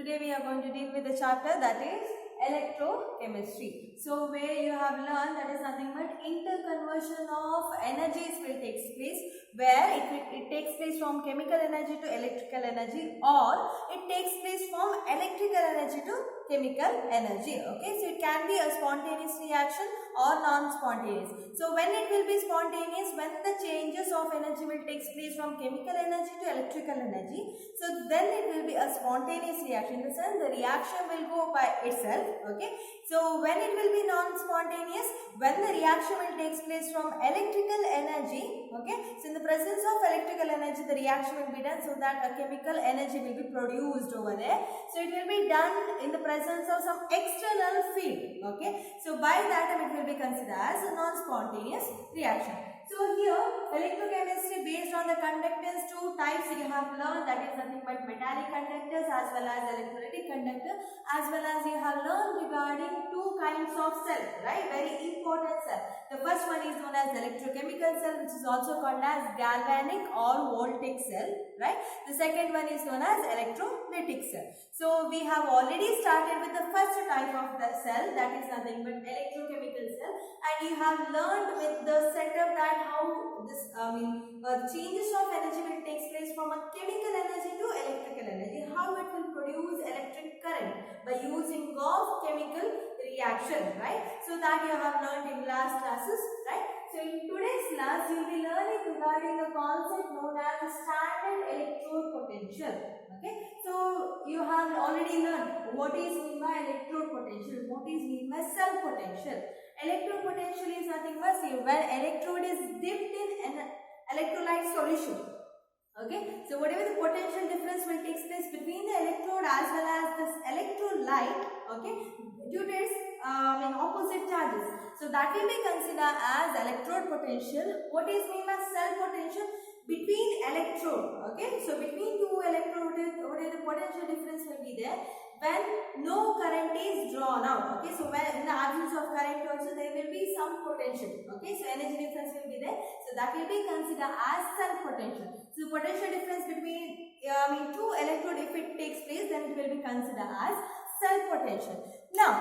today we are going to deal with the chapter that is electrochemistry. So where you have learned that is nothing but interconversion of energies will take place, where it takes place from chemical energy to electrical energy, or it takes place from electrical energy to chemical energy. Okay, so it can be a spontaneous reaction or non-spontaneous. So when it will be spontaneous, when the changes of energy will take place from chemical energy to electrical energy, so then it will be a spontaneous reaction. In the sense, the reaction will go by itself. Okay, so when it will be non-spontaneous, when the reaction will take place from electrical energy. Okay, so in the presence of electrical energy, the reaction will be done so that a chemical energy will be produced over there. So it will be done in the presence of some external field. Okay, so by that time it will be considered as a non-spontaneous reaction. So here electrochemistry based on the conductors, two types you have learned, that is nothing but metallic conductors as well as electrolytic conductor, as well as you have learned regarding two kinds of cell, right? Very important cell. The first one is known as electrochemical cell, which is also called as galvanic or voltaic cell, right? The second one is known as electrolytic cell. So we have already started with the first type of the cell, that is nothing but electrochemical cell, and you have learned with the setup that how this changes of energy will take place from a chemical energy to electrical energy, how it will produce electric current by using of chemical reaction, right? So that you have learned in last classes, right? So in today's class you will be learning regarding the concept known as standard electrode potential. Okay, so you have already learned what is mean by electrode potential, what is mean by cell potential. Electrode potential is nothing but when electrode is dipped in an electrolyte solution. Okay, so whatever the potential difference will take place between the electrode as well as this electrolyte, okay, due to its opposite charges. So that will be considered as electrode potential. What is mean by cell potential? Between electrode, okay, so between two electrodes, whatever the potential difference will be there when no current is drawn out. Okay, so when in the absence of current also there will be some potential. Okay, so energy difference will be there. So that will be considered as cell potential. So potential difference between two electrode, if it takes place, then it will be considered as cell potential. Now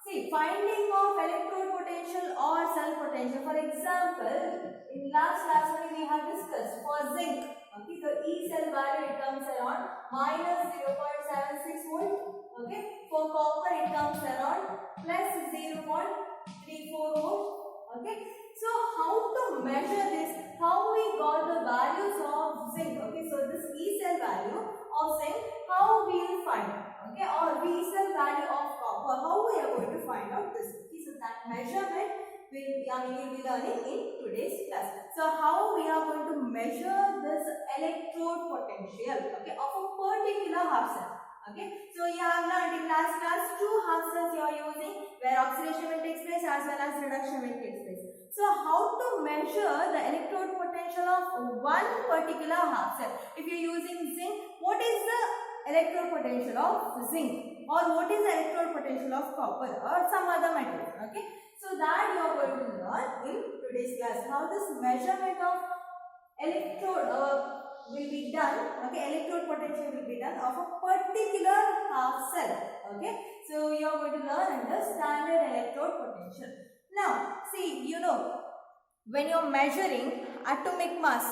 see, finding of electrode potential or cell potential. For example, in last class we have discussed for zinc. Okay, the E cell value it comes around minus 0.76 volt. Okay, for copper it comes around plus 0.34 volt. Okay, so how to measure this? How we got the values of zinc? Okay, so this E cell value of zinc, how we will find it? Okay, or V cell value of copper, how we are going to find out this? Okay, so that measurement will you'll be learning in today's class. So how we are going to measure this electrode potential, okay, of a particular half cell. Okay, so you have learned in last class two half cells you are using, where oxidation will take place as well as reduction will take place. So how to measure the electrode potential of one particular half cell? If you are using zinc, what is the electrode potential of zinc, or what is the electrode potential of copper or some other metal? Okay, so that you are going to learn in today's class, how this measurement of electrode will be done. Okay, electrode potential will be done of a particular half cell. Okay, so you are going to learn under standard electrode potential. Now see, when you are measuring atomic mass,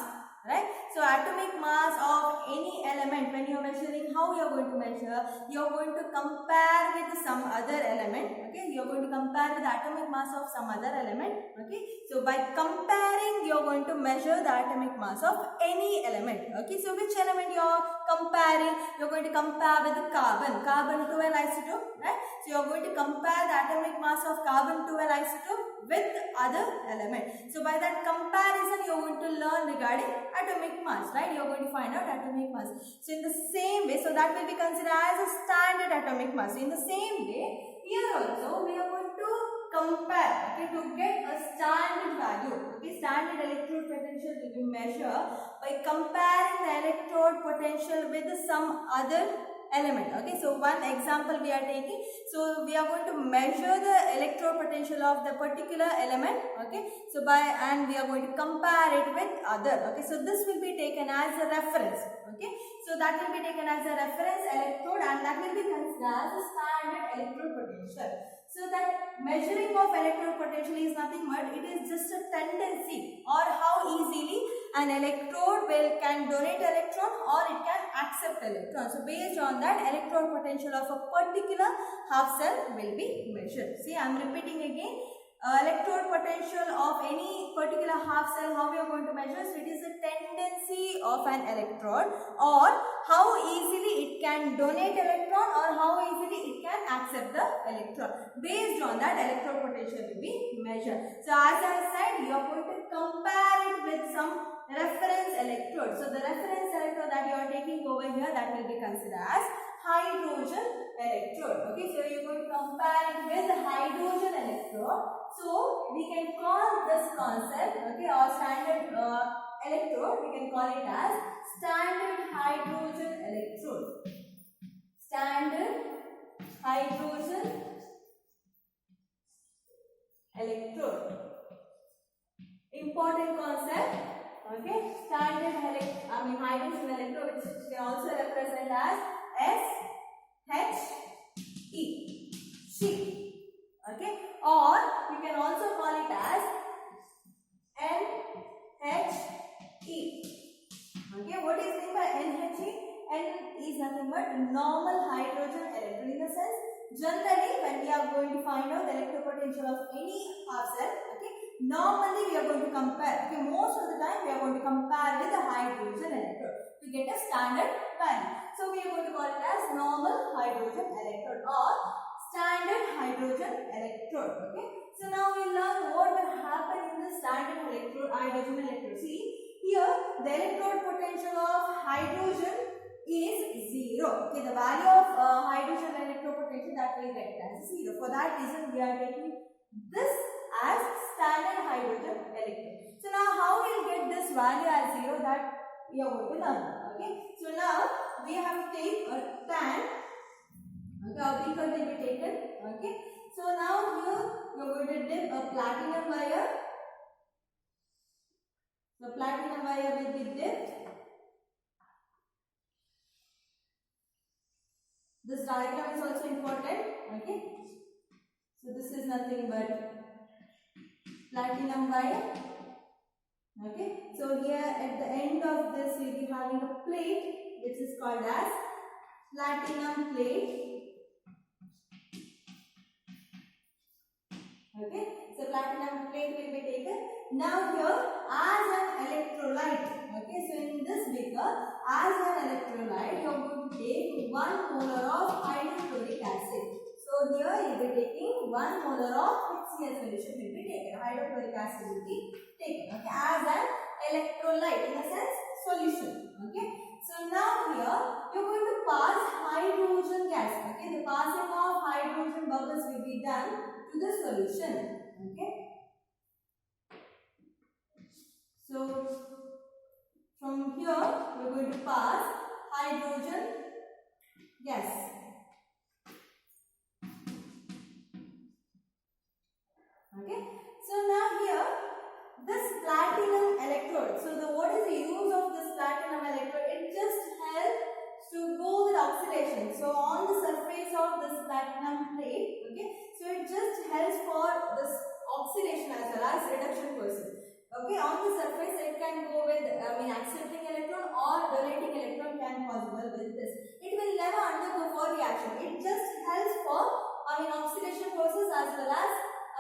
right? So atomic mass of any element, when you are measuring, how you are going to measure? You are going to compare with some other element. Okay, you are going to compare with the atomic mass of some other element. Okay, so by comparing, you are going to measure the atomic mass of any element. Okay, so which element you are comparing? You are going to compare with the carbon 12 isotope, right? So you are going to compare the atomic mass of carbon 12 isotope with other element. So by that comparison, you are going to learn regarding atomic mass, right? You are going to find out atomic mass. So in the same way, so that will be considered as a standard atomic mass. In the same way, here also we are going to compare, okay, to get a standard value. Okay, standard electrode potential will be measured by comparing the electrode potential with some other element. Okay, so one example we are taking, so we are going to measure the electrode potential of the particular element. Okay, so and we are going to compare it with other. Okay, so this will be taken as a reference. Okay, so that will be taken as a reference electrode, and that will be considered as a standard electrode potential. So that measuring of electrode potential is nothing but it is just a tendency or how easily an electrode can donate electron or it can accept electron. So based on that, electrode potential of a particular half cell will be measured. See, I am repeating again. Electrode potential of any particular half cell, how we are going to measure? So it is a tendency of an electrode or how easily it can donate electron or how easily it can accept the electron. Based on that, electrode potential will be measured. So as I said, you are going to compare it with some reference electrode. So the reference electrode that you are taking over here, that will be considered as hydrogen electrode. Okay, so you are going to compare it with the hydrogen electrode. So we can call this concept, okay, or standard electrode, we can call it as standard hydrogen electrode. Standard hydrogen electrode. Important concept, okay, standard hydrogen electrode, which can also represent as SHE, she, okay, or you can also call it as NHE. Okay, what is meant by NHE? N is nothing but normal hydrogen electrode. In the sense, generally when we are going to find out the electrode potential of any half cell, okay, normally we are going to compare. Okay, most of the time we are going to compare with the hydrogen electrode to get a standard value. So we are going to call it as normal hydrogen electrode or standard hydrogen electrode. Okay, so now we learn what will happen in the standard hydrogen electrode. See, here the electrode potential of hydrogen is 0. Okay, the value of hydrogen electrode potential that will get as 0. For that reason, we are taking this as standard hydrogen electrode. So now how we will get this value as 0, that we are going to learn. Okay, so now we have to take a tank. Okay, a beaker will be taken. Okay, so now here you are going to dip a platinum wire. The platinum wire will be dipped. This diagram is also important. Okay, so this is nothing but platinum wire. Okay, so here at the end of this we will be having a plate which is called as platinum plate. Okay, so platinum plate will be taken. Now here as an electrolyte, okay, so in this beaker as an electrolyte you are going to take 1 molar of hydrochloric acid. So here you will be taking 1 molar of HCl solution will be taken. Hydrochloric acid will be taken, okay, as an electrolyte, in a sense solution. Okay, so now here you are going to pass hydrogen gas. Okay, the passing of hydrogen bubbles will be done to the solution. Okay, so from here we are going to pass hydrogen gas. Okay, so now here this platinum electrode. So what is the use of this platinum electrode? It just helps to go with oxidation. So on the surface of this platinum plate, okay, so it just helps for this oxidation as well as reduction process. Okay, on the surface it can go with accepting electron or donating electron can possible with this. It will never undergo for reaction. It just helps for oxidation process as well as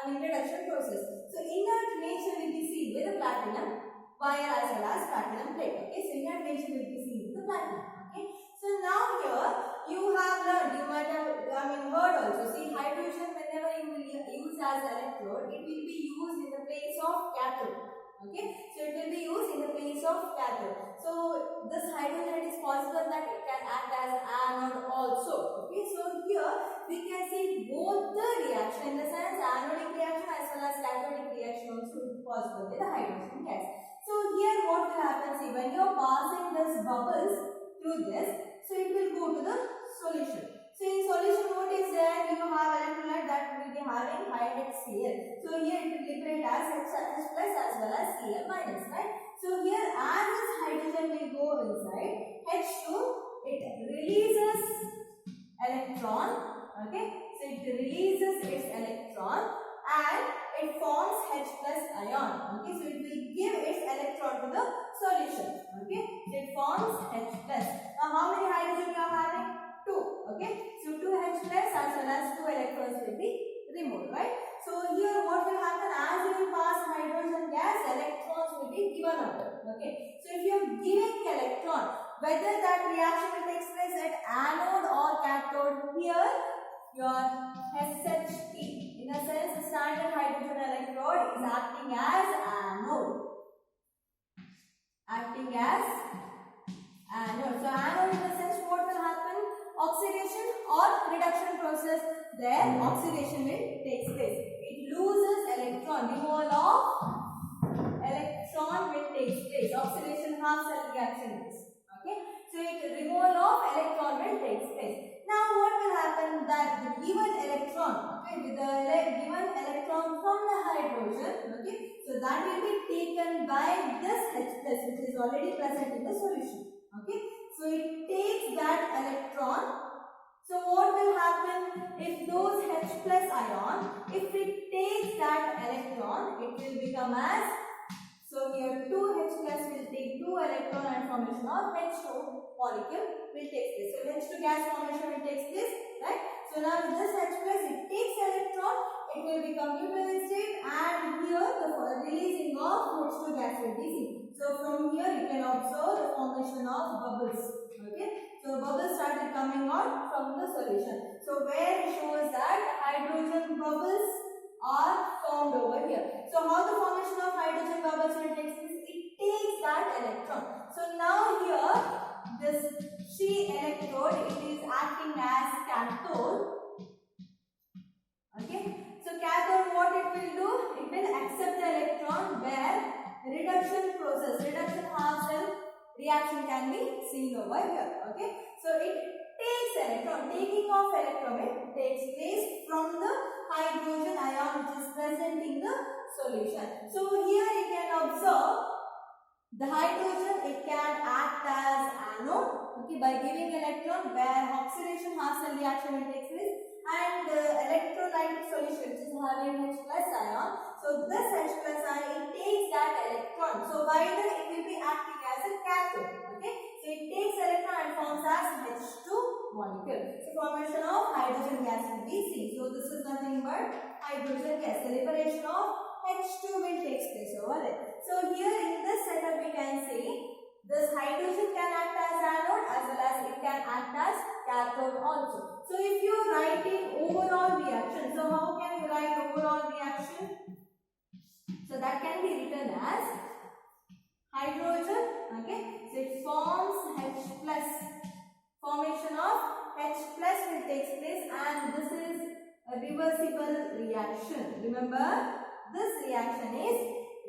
reduction process. So inert nature will be seen with the platinum wire as well as platinum plate. Okay, so inert nature will be seen with the platinum. Okay, so now here you have learned, you might have heard also. See, hydrogen whenever you will use as electrode, it will be used in the place of cathode. Okay, so it will be used in the place of cathode. So this hydrogen is possible that it can act as anode also. Okay, so here we can see both the reaction, in the sense anodic reaction as well as cathodic reaction also is possible with the hydrogen gas. So here what will happen? See, when you are passing this bubbles through this, so it will go to the solution. So in solution, what is there? You have electrolyte that will be having HCl. So here it will liberate as H plus as well as Cl minus, right? So here as this hydrogen will go inside, H2, it releases electron electron and it forms H plus ion. Okay, so it will give its electron to the solution. Okay, so it forms H plus. Now how many hydrogen you are having? 2. Okay, so 2 H plus as well as 2 electrons will be removed, right? So here what will happen, as you will pass hydrogen gas, electrons will be given out. Okay, so if you are giving electron, whether that reaction will take place at anode or cathode, here your SHT, in a sense the standard hydrogen electrode is acting as anode. Acting as anode. So anode, in a sense, what will happen? Oxidation or reduction process. There oxidation will take place. It loses electron. Removal of electron will take place. Oxidation half cell reaction is. Okay. So removal of electron will take place. Now what will happen, that the given electron, okay, with the given electron from the hydrogen, okay, so that will be taken by this H plus which is already present in the solution. Okay, so it takes that electron. So what will happen if those H plus ion, if it takes that electron, it will become as, so here 2 H plus will take 2 electron and formation of H2 molecule will take place. So H2 gas formation will take place, right? So now with this H plus, it takes electron, it will become neutral state, and here the releasing of H2 gas will be seen. So from here you can observe the formation of bubbles. Okay, so bubbles started coming out from the solution. So where it shows that hydrogen bubbles are formed over here. So how the formation of hydrogen bubbles will take place? It takes that electron. So now here this She electrode, it is acting as cathode. Okay, so cathode, what it will do? It will accept the electron where reduction process, reduction half cell reaction can be seen over here. Okay, so it takes electron, taking of electron, it takes place from the hydrogen ion which is present in the solution. So here you can observe the hydrogen, it can act as anode, okay, by giving electron where oxidation half cell reaction will take place, and electrolyte solution which is having H plus ion. So this H plus ion, it takes that electron. So by that it will be acting as a cathode. Okay, so it takes electron and forms as H2 molecule. So formation of hydrogen gas will be seen. So this is nothing but hydrogen gas. The liberation of H2 will take place over there. So here in this setup we can see this hydrogen can act as anode as well as it can act as cathode also. So if you are writing overall reaction, so how can you write overall reaction? So that can be written as hydrogen, okay, so it forms H plus. Formation of H plus will take place, and this is a reversible reaction. Remember, this reaction is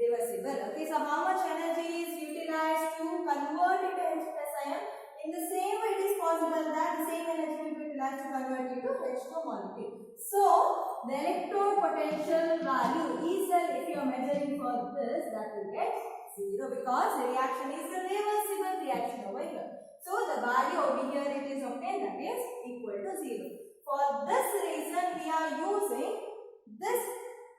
reversible. Okay, so how much energy is utilized to convert it to H plus ion? In the same way, it is possible that the same energy will be utilized to convert it to H2 molecule. So the electrode potential value E cell, if you are measuring for this, that will get 0 because the reaction is a reversible reaction over here. So the value over here it is obtained, that is equal to 0. For this reason, we are using this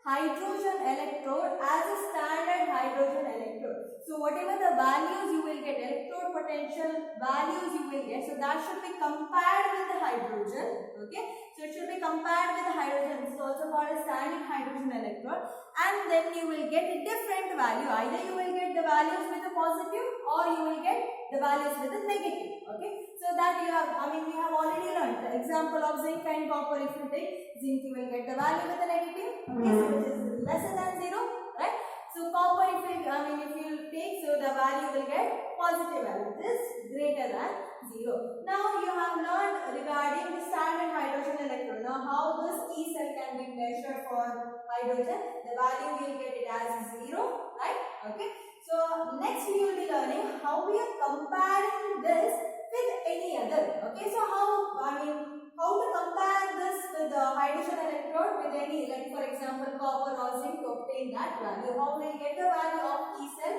hydrogen electrode as a standard hydrogen electrode. So whatever the values you will get, electrode potential values you will get, so that should be compared with the hydrogen. Okay, so it should be compared with the hydrogen. This is also called a standard hydrogen electrode, and then you will get a different value. Either you will get the values with a positive or you will get the values with a negative. Okay, so that you have, we have already learned the example of zinc and copper. If you take zinc, you will get the value with a negative, okay, so which is lesser than 0, right? So copper, if you take, so the value will get positive value, this greater than 0. Now you have learned regarding the standard hydrogen electrode. Now how this E cell can be measured for hydrogen? The value we will get it as 0, right? Okay. So next we will be learning how we are comparing this with any other. Okay. So how to compare this with the hydrogen electrode with any, like for example copper or zinc, to obtain that value. How will we get the value of E cell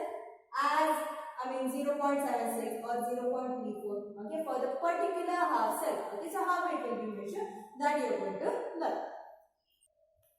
as 0.76 or 0.34, okay, for the particular half cell. Okay, so how it will be measured, that you are going to learn.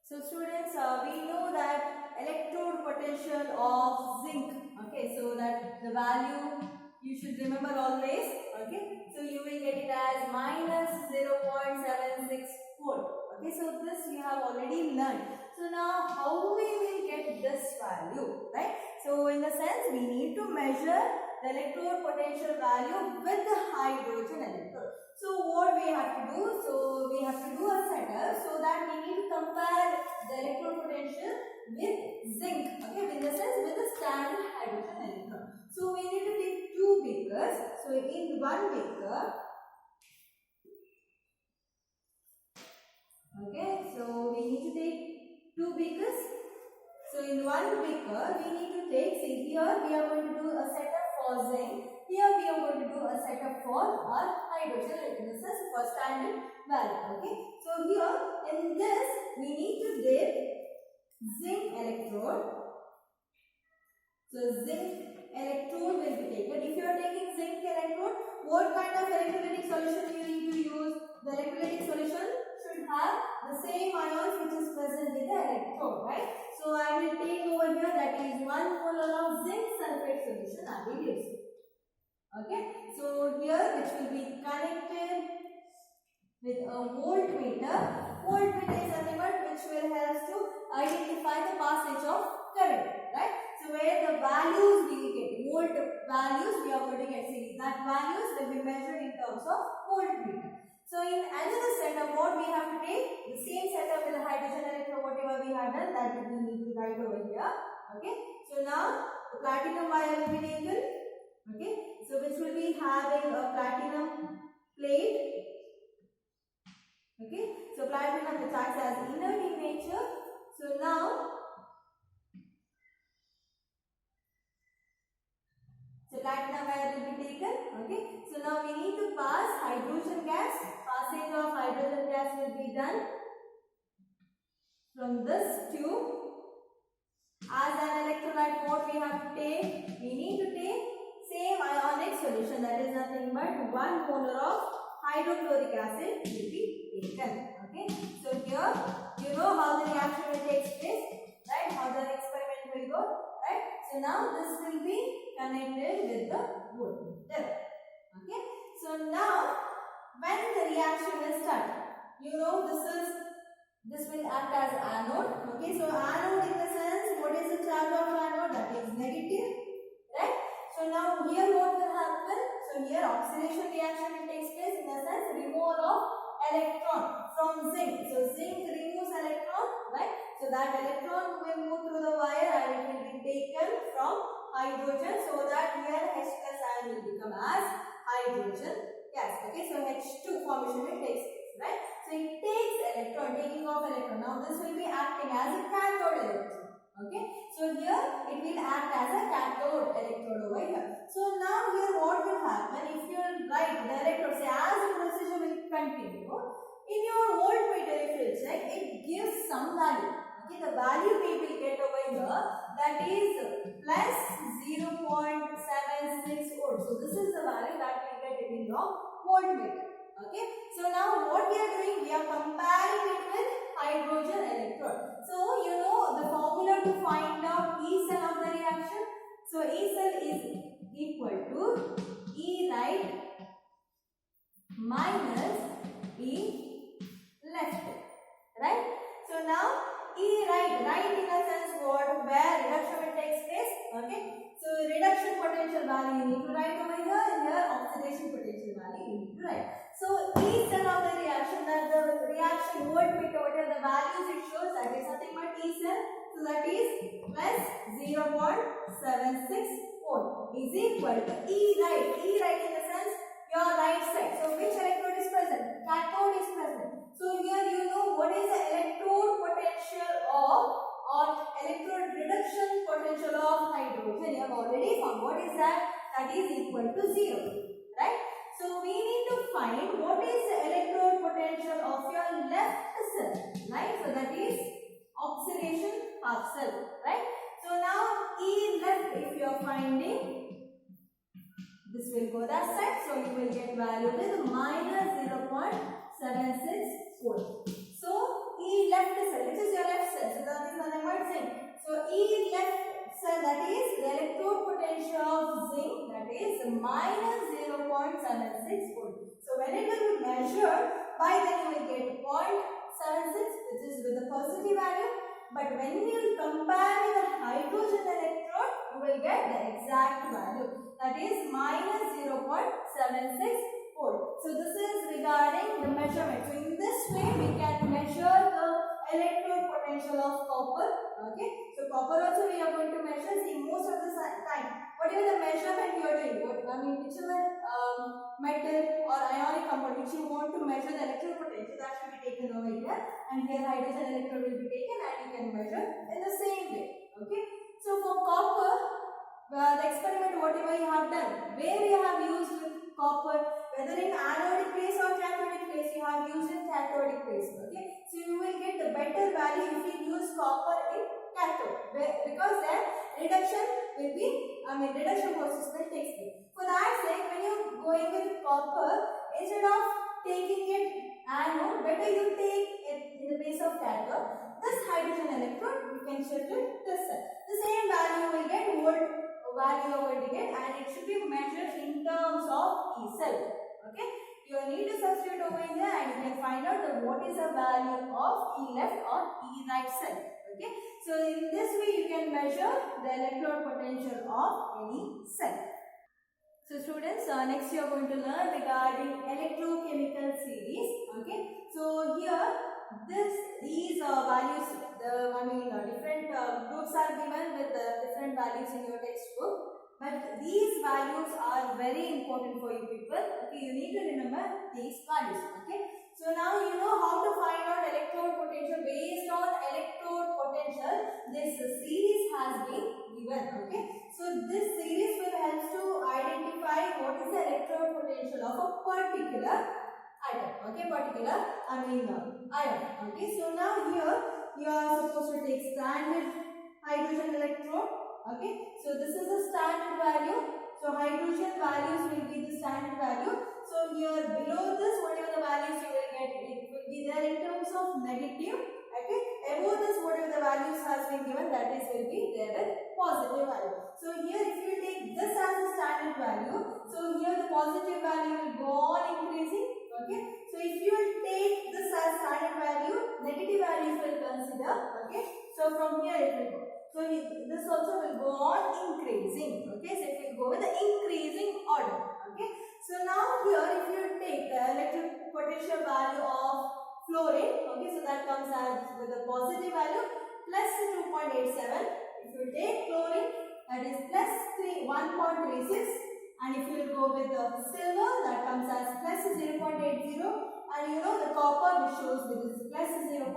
So students, we know that electrode potential of zinc. Okay, so that the value you should remember always. Okay, so you will get it as minus 0.76 volt. Okay, so this you have already learned. So now how we will get this value, right? So in the sense we need to measure the electrode potential value with the hydrogen electrode. So what we have to do? So we have to do a setup so that we need to compare the electrode potential with zinc. Okay, in the sense with the standard hydrogen electrode. So we need to take two beakers. So in one beaker, okay, so we need to take two beakers. So in one beaker, we need to take, see here we are going to do a setup for zinc. Here we are going to do a setup for our hydrogen electrode. This is for standard value. Okay. So here in this we need to dip zinc electrode. So zinc electrode will be taken. If you are taking zinc electrode, what kind of electrolytic solution you need to use? The electrolytic solution should have the same ions which is present in the electrode, right? So I will take over here, that is 1 molar of zinc sulfate solution I will use. Okay, so here which will be connected with a voltmeter. Voltmeter is nothing but which will help to identify the passage of current, right? So where the values we will get, volt values we are going to get, see that values will be measured in terms of voltmeter. So in another setup, what we have to take, the same setup with the hydrogen electrode, whatever we have done, that we need to write over here. Okay, so now the platinum wire will be taken. Okay, so which will be having a platinum plate. Okay, so platinum which acts as inert in nature. So now, so platinum wire will be taken. Okay, so now we need to pass hydrogen gas. Passage of hydrogen gas will be done from this tube. As an electrolyte, what we have to take? We need to take same ionic solution, that is nothing but 1 molar of hydrochloric acid will be taken. Okay, so here you know how the reaction will take place, right? How the experiment will go, right? So now this will be connected with the voltmeter. Okay, so now when the reaction will start, you know this will act as anode. Okay, so anode in the sense, what is the charge of anode? That is negative, right? So now here what will happen? So here oxidation reaction will take place, in the sense removal of electron from zinc. So zinc removes electron, right? So that electron will move through the wire and it will be taken from hydrogen, so that here H plus ion will become as hydrogen gas. Okay, so H2 formation will take place, right? So it takes electron, taking off electron. Now this will be acting as a cathode electrode. Okay, so here it will act as a cathode electrode over here. So now here what will happen, if you write the electrode, say as the procedure will continue, in your voltmeter if you check, it gives some value. Okay, the value we will get over here, that is plus 0.76 volt. So this is the value that we get in your voltmeter. Okay, so now what we are doing, we are comparing it with hydrogen electrode. So you know the formula to find out E cell of the reaction. So E cell is equal to E right minus E left, right? So now E right in a sense what, where reduction will take place. Okay, so reduction potential value you need to write over here, and here oxidation potential value you need to write. So E cell of the reaction, that the reaction voltmeter, whatever the values it shows, that is nothing but E cell. So that is plus 0.76 volt is equal to E right. E right in the sense your right side. So which electrode is present? Cathode is present. So here you know what is the electrode potential of, or electrode reduction potential of hydrogen. You have already found. What is that? That is equal to 0. Right? So we need to find what is the electrode potential of your left cell. Right? So that is oxidation half cell. Right? So now E left, if you are finding, this will go that side. So you will get value with minus 0.76 volt. So E left cell, which is your left potential of zinc, that is minus 0.76 volt. So when it will be measured, by then you will get 0.76, which is with the positive value. But when you will compare with the hydrogen electrode, you will get the exact value, that is minus 0.76 volt. So this is regarding the measurement. So in this way we can measure the electrode potential of copper. Okay, so copper also we are going to measure. See, most of the time, whatever the measurement you are doing, whichever metal or ionic compound which you want to measure the electrode potential, that should be taken over here, and here hydrogen electrode will be taken and you can measure in the same way. Okay, so for copper, the experiment whatever you have done, where you have used with copper, whether in anodic phase or cathodic phase, you have used in cathodic phase. Okay, so you will get the better value if you use copper in cathode, because then reduction will be, reduction process will take place. For that sake, when you are going with copper, instead of taking it anode, better you take it in the place of cathode. This hydrogen electrode, you can shift it this side. The same value you will get, volt value you are going to get, and it should be measured in terms of E cell. Okay, you need to substitute over here and you can find out what is the value of E left or E right cell. Okay, so in this way you can measure the electrode potential of any cell. So students, next you are going to learn regarding electrochemical series. Okay, so here these values, different groups are given with different values in your textbook. But these values are very important for you people. Okay, you need to remember these values. Okay, so now you know how to find out electrode potential based on electrode potential. This series has been given. Okay, so this series will help to identify what is the electrode potential of a particular atom. Okay, particular ion. Okay, so now here you are supposed to take standard hydrogen electrode. Okay, so this is the standard value. So hydrogen values will be the standard value. So here below this, whatever the values you will get, it will be there in terms of negative. Okay, above this, whatever the values has been given, that is will be there with positive value. So here if you take this as a standard value, so here the positive value will go on increasing. Okay, so if you will take this as standard value, negative values will consider. Okay, so from here it will go. So this also will go on increasing. Okay, so it will go with the increasing order. Okay, so now here if you take the electric potential value of fluorine, okay, so that comes as with a positive value plus 2.87. If you take chlorine, that is plus 1.36, and if you will go with the silver, that comes as plus 0.80, and you know the copper which shows with this plus 0.34,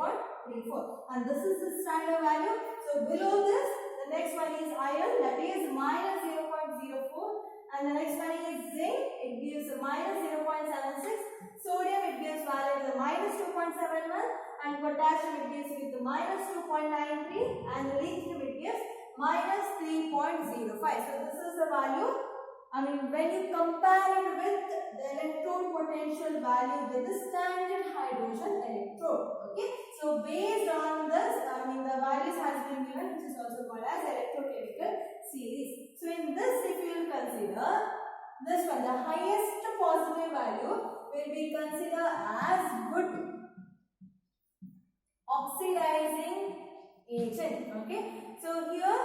and this is the standard value. So below this, the next one is iron, that is minus 0.04, and the next one is zinc, it gives minus 0.76, sodium it gives value of minus 2.71, and potassium it gives with the minus 2.93, and lithium it gives minus 3.05. So this is the value. When you compare it with the electrode potential value with the standard hydrogen electrode. Okay, so based on this, the values has been given, which is also called as electrochemical series. So in this, if you will consider this one, the highest positive value will be considered as good oxidizing agent. Okay, so here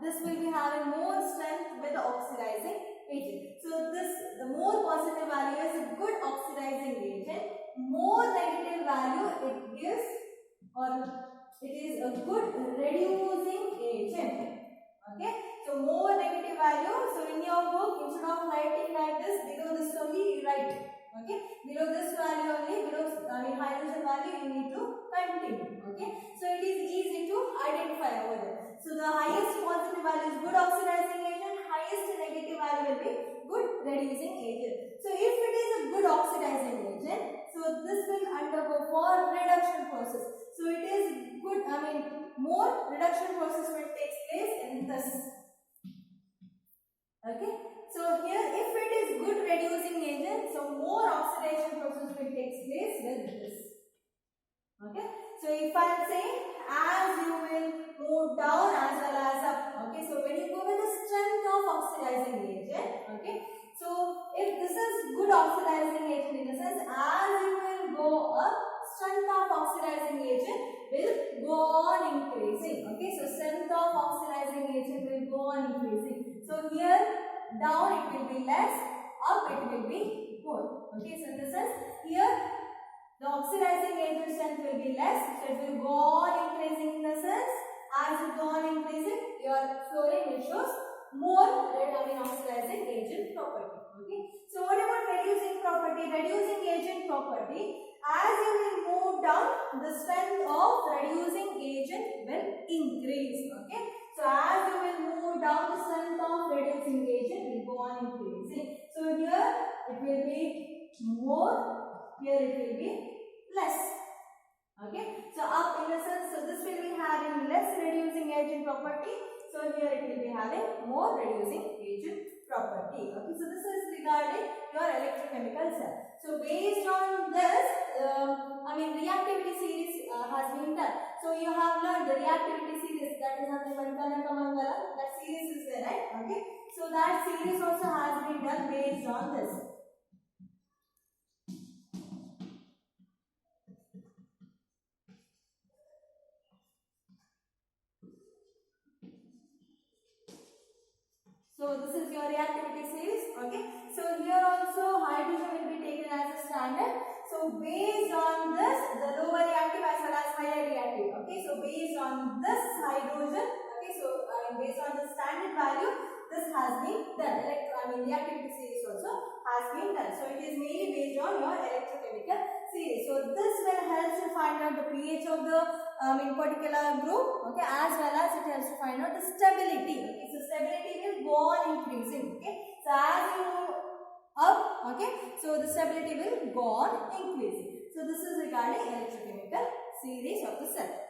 this will be having more strength with the oxidizing agent. So the more positive value is a good oxidizing agent, more negative value it gives, or it is a good reducing agent. Okay, so more negative value. So in your book, instead of writing like this, below this only you write. Okay, below this value only, below hydrogen value you need to continue. Okay, so it is easy to identify over there. So the highest positive value is good oxidizing agent, highest negative value will be good reducing agent. So if it is a good oxidizing agent, so this will undergo for reduction process. So it is good, more reduction process will take place in this. Okay, so here if it is good reducing agent, so more oxidation process will take place with this. Okay, so if I am saying as you will move down as well as up. Okay, so when you go with the strength of oxidizing agent. Okay, so if this is good oxidizing agent, in the sense as you will go up, strength of oxidizing agent will go on increasing. Okay, so strength of oxidizing agent will go on increasing. So here down it will be less, up it will be more. Okay, so in the sense here the oxidizing agent strength will be less, so it will go on increasing. In the sense as it go on increasing, your fluorine will show more oxidizing agent property. Okay, so what about reducing property? Reducing agent property, as you will move down, the strength of reducing agent will increase. Okay, so as you will move down, the strength of reducing agent will go on increasing. So here it will be more, here it will be less. Okay, so up in the sense, so this will be having less reducing agent property, so here it will be having more reducing agent property. Okay, so this is regarding your electrochemical cell. So based on this, reactivity series has been done. So you have learned the reactivity series, that is nothing but Kanaka-Mangala, that series is there, right? Okay, so that series also has been done based on this. So this is your reactivity series. Okay, so here also hydrogen will be taken as a standard. So based on this, the lower reactive as well as higher reactive. Okay, so based on this hydrogen, okay, so based on the standard value, this has been done. Reactivity series also has been done. So it is mainly based on your electrochemical series. So this will help to find out the pH of the particular group. Okay, as well as it helps to find out the stability. Okay, so stability will go on increasing. Okay, so as you move up, okay, so the stability will go on increasing. So this is regarding electrochemical series of the cell.